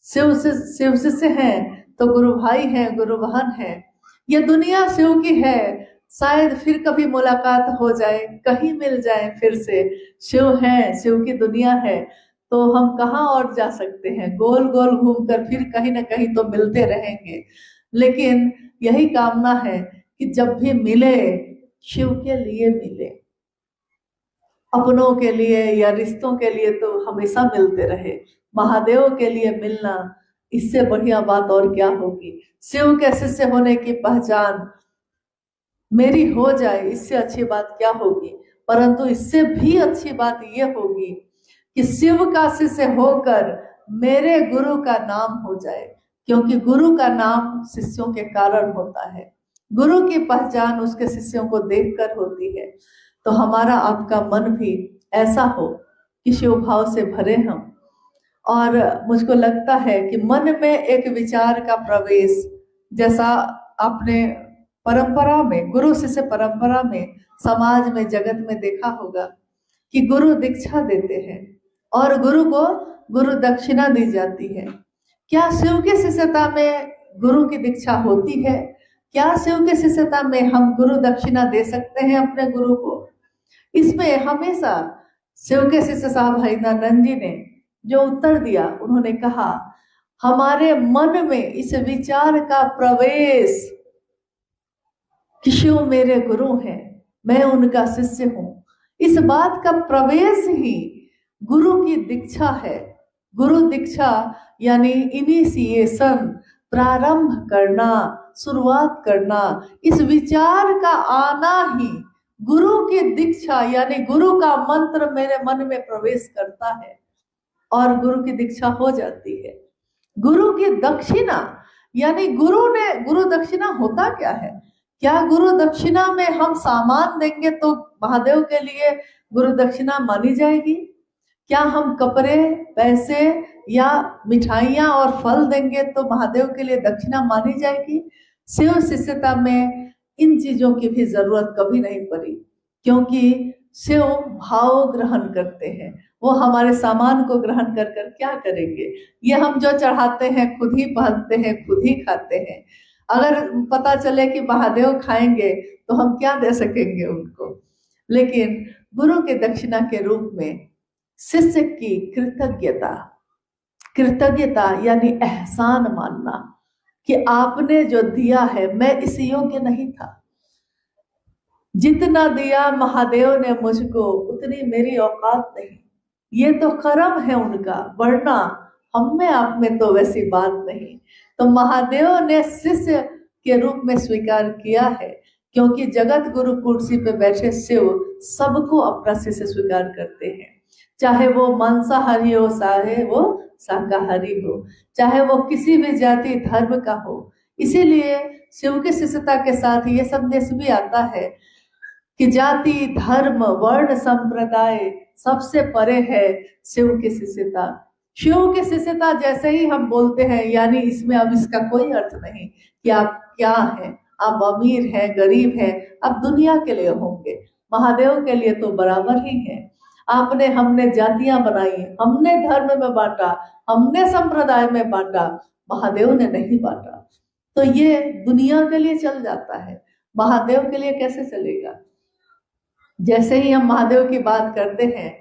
शिव शिष्य हैं तो गुरु भाई हैं, गुरु बहन हैं। ये दुनिया शिव की है, शायद फिर कभी मुलाकात हो जाए, कहीं मिल जाए फिर से। शिव है, शिव की दुनिया है, तो हम कहाँ और जा सकते हैं। गोल गोल घूमकर फिर कहीं ना कहीं तो मिलते रहेंगे। लेकिन यही कामना है कि जब भी मिले, शिव के लिए मिले। अपनों के लिए या रिश्तों के लिए तो हमेशा मिलते रहे, महादेव के लिए मिलना, इससे बढ़िया बात और क्या होगी। शिव के शिष्य होने की पहचान मेरी हो जाए, इससे अच्छी बात क्या होगी। परंतु इससे भी अच्छी बात यह होगी कि शिव का शिष्य होकर मेरे गुरु का नाम हो जाए, क्योंकि गुरु का नाम शिष्यों के कारण होता है। गुरु की पहचान उसके शिष्यों को देखकर होती है। तो हमारा आपका मन भी ऐसा हो कि शिव भाव से भरे हम। और मुझको लगता है कि मन में एक विचार का प्रवेश, जैसा आपने परंपरा में, गुरु शिष्य परंपरा में, समाज में, जगत में देखा होगा कि गुरु दीक्षा देते हैं और गुरु को गुरु दक्षिणा दी जाती है। क्या शिव की शिष्यता में गुरु की दीक्षा होती है? क्या शिव की शिष्यता में हम गुरु दक्षिणा दे सकते हैं अपने गुरु को? इसमें हमेशा शिव के शिष्य साहब हरिनानंद जी ने जो उत्तर दिया, उन्होंने कहा हमारे मन में इस विचार का प्रवेश कि शिव मेरे गुरु हैं, मैं उनका शिष्य हूं, इस बात का प्रवेश ही गुरु की दीक्षा है। गुरु दीक्षा यानी इनिशिएशन, प्रारंभ करना, शुरुआत करना, इस विचार का आना ही गुरु की दीक्षा यानी गुरु का मंत्र मेरे मन में प्रवेश करता है और गुरु की दीक्षा हो जाती है। गुरु की दक्षिणा यानी गुरु दक्षिणा होता क्या है? क्या गुरु दक्षिणा में हम सामान देंगे तो महादेव के लिए गुरु दक्षिणा मानी जाएगी? क्या हम कपड़े, पैसे या मिठाइयां और फल देंगे तो महादेव के लिए दक्षिणा मानी जाएगी? शिव शिष्यता में इन चीजों की भी जरूरत कभी नहीं पड़ी, क्योंकि शिव भाव ग्रहण करते हैं। वो हमारे सामान को ग्रहण कर कर क्या करेंगे? ये हम जो चढ़ाते हैं खुद ही पहनते हैं, खुद ही खाते हैं। अगर पता चले कि महादेव खाएंगे तो हम क्या दे सकेंगे उनको? लेकिन गुरु के दक्षिणा के रूप में शिष्य की कृतज्ञता यानी एहसान मानना कि आपने जो दिया है, मैं इस योग्य नहीं था, जितना दिया महादेव ने मुझको उतनी मेरी औकात नहीं, ये तो कर्म है उनका, वरना हम में आप में तो वैसी बात नहीं। तो महादेव ने शिष्य के रूप में स्वीकार किया है, क्योंकि जगत गुरु कुर्सी पे बैठे शिव सबको अपना शिष्य स्वीकार करते हैं, चाहे वो मांसाहारी हो, चाहे वो शाकाहारी हो, चाहे वो किसी भी जाति धर्म का हो। इसीलिए शिव की शिष्यता के साथ ये संदेश भी आता है कि जाति, धर्म, वर्ण, संप्रदाय सबसे परे है शिव की शिष्यता। शिव की शिष्यता जैसे ही हम बोलते हैं, यानी इसमें अब इसका कोई अर्थ नहीं कि आप क्या हैं, आप अमीर हैं, गरीब हैं, आप दुनिया के लिए होंगे, महादेव के लिए तो बराबर ही है। आपने, हमने जातियां बनाई, हमने धर्म में बांटा, हमने संप्रदाय में बांटा, महादेव ने नहीं बांटा। तो ये दुनिया के लिए चल जाता है, महादेव के लिए कैसे चलेगा? जैसे ही हम महादेव की बात करते हैं,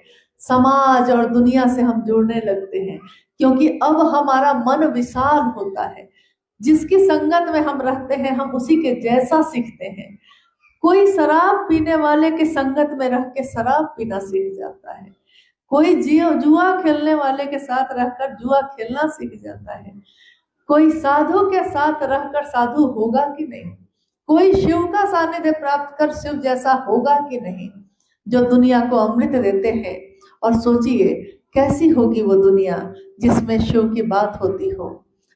समाज और दुनिया से हम जुड़ने लगते हैं, क्योंकि अब हमारा मन विशाल होता है। जिसकी संगत में हम रहते हैं, हम उसी के जैसा सीखते हैं। कोई शराब पीने वाले की संगत में रह के शराब पीना सीख जाता है, कोई जुआ खेलने वाले के साथ रहकर जुआ खेलना सीख जाता है, कोई साधु के साथ रहकर साधु होगा कि नहीं, कोई शिव का सानिध्य प्राप्त कर शिव जैसा होगा कि नहीं, जो दुनिया को अमृत देते हैं। और सोचिए कैसी होगी वो दुनिया जिसमें शिव की बात होती हो।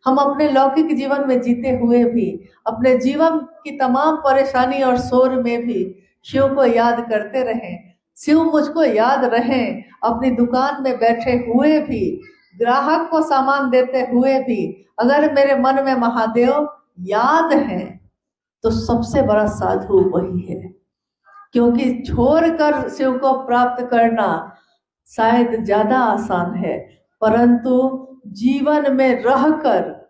हम अपने लौकिक जीवन में जीते हुए भी, अपने जीवन की तमाम परेशानी और शोर में भी शिव को याद करते रहें, शिव मुझको याद रहें। अपनी दुकान में बैठे हुए भी, ग्राहक को सामान देते हुए भी, अगर मेरे मन में महादेव याद है तो सबसे बड़ा साधु वही है। क्योंकि छोड़कर शिव को प्राप्त करना शायद ज्यादा आसान है, परंतु जीवन में रहकर